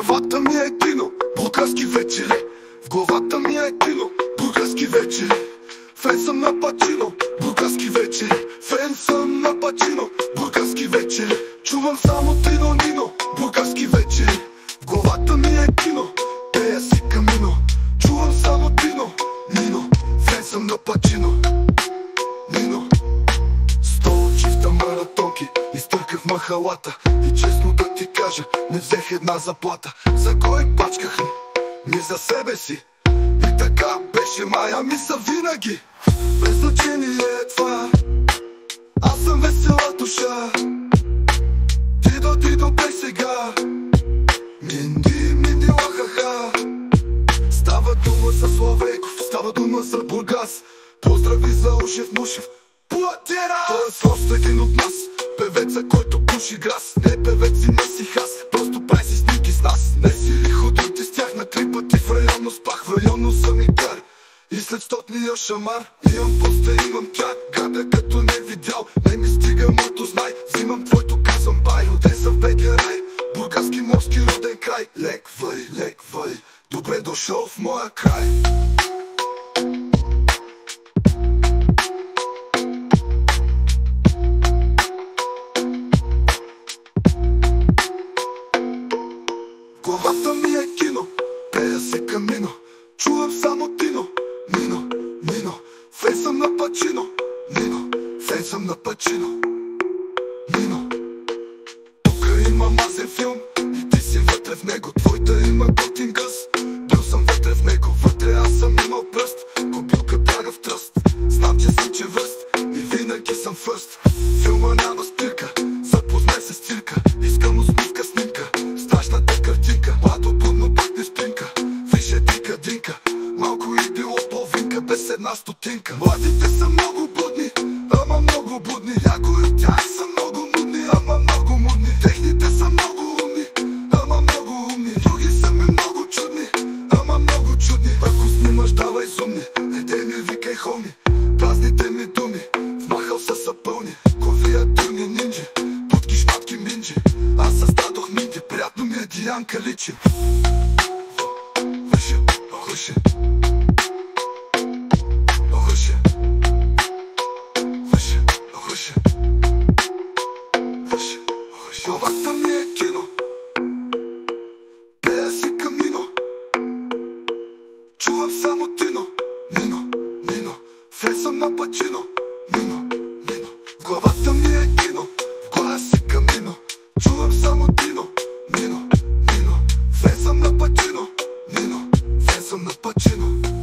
главата ми е кино, бургаски вечери. В главата ми е кино, бургаски вечери. Фен съм на Пачино, бургаски вечери. Фен съм на Пачино, бургаски вечери. Чувам само Тино Нино, бургаски вечери. В главата ми е кино, пея си Камино. Чувам само Тино Нино, фен съм на Пачино. Нино. 100 чифта маратонки изтърках махалата. И честно да ти кажа, не взех една заплата. За кой пачках ли? Ми за себе си. И така беше моя мисъл винаги. Без значение е това, аз съм весела душа. Дидо бей сега, минди лахаха. Става дума за Славейков, става дума за Бургас. Поздрави за Ушев Мушев, Платера! Той е просто един от нас, певеца, който пуши грас. Не певец и не си хас, просто прави си снимки с нас. Не си ли ходил ти с тях на 3 пъти в районно спах, в районно санитар. И след стотния шамар, имам поста, имам чак. Гадя като не видял, не ми стига моето знай. Взимам твоето, казвам бай, роден съм в бедния рай. Бургаски морски роден край. Леквай, добре дошъл в моя край. Главата ми е кино, пея се Камино. Чувам само Тино Нино. Фен съм на Пачино. Нино. Фен съм на Пачино. Нино. Тука има мазен филм и ти си вътре в него. Твоята има готин гъс, бил съм вътре в него. Вътре аз съм имал пръст, купилка тяга в тръст. Знам, че си че върст и винаги съм фърст. Филма няма спирка, запознай се с цирка. Искам усмивка, снимка, страшната картинка. Младо будно пак не спинка, виж динка. Малко и било половинка, без една стотинка. Младите са много будни, ама много будни. Някои от тях са много мудни, ама много мудни. Техните са много умни, ама много умни. Други са ми много чудни, ама много чудни. Ако снимаш, давай зумни, не дей ми викай хоми. Празните ми думи, вмахал са пълни. Клавиатурни нинджи, будки, шматки, минджи. Аз създадох минди, приятно ми е Диянка личи. Главата ми е кино, пея си Камино. Чувам само Тино Нино. Фен съм на Пачино. Нино. Главата ми е кино, пея си Камино. Чувам само Тино Нино. Фен съм на Пачино. Фен съм на Пачино.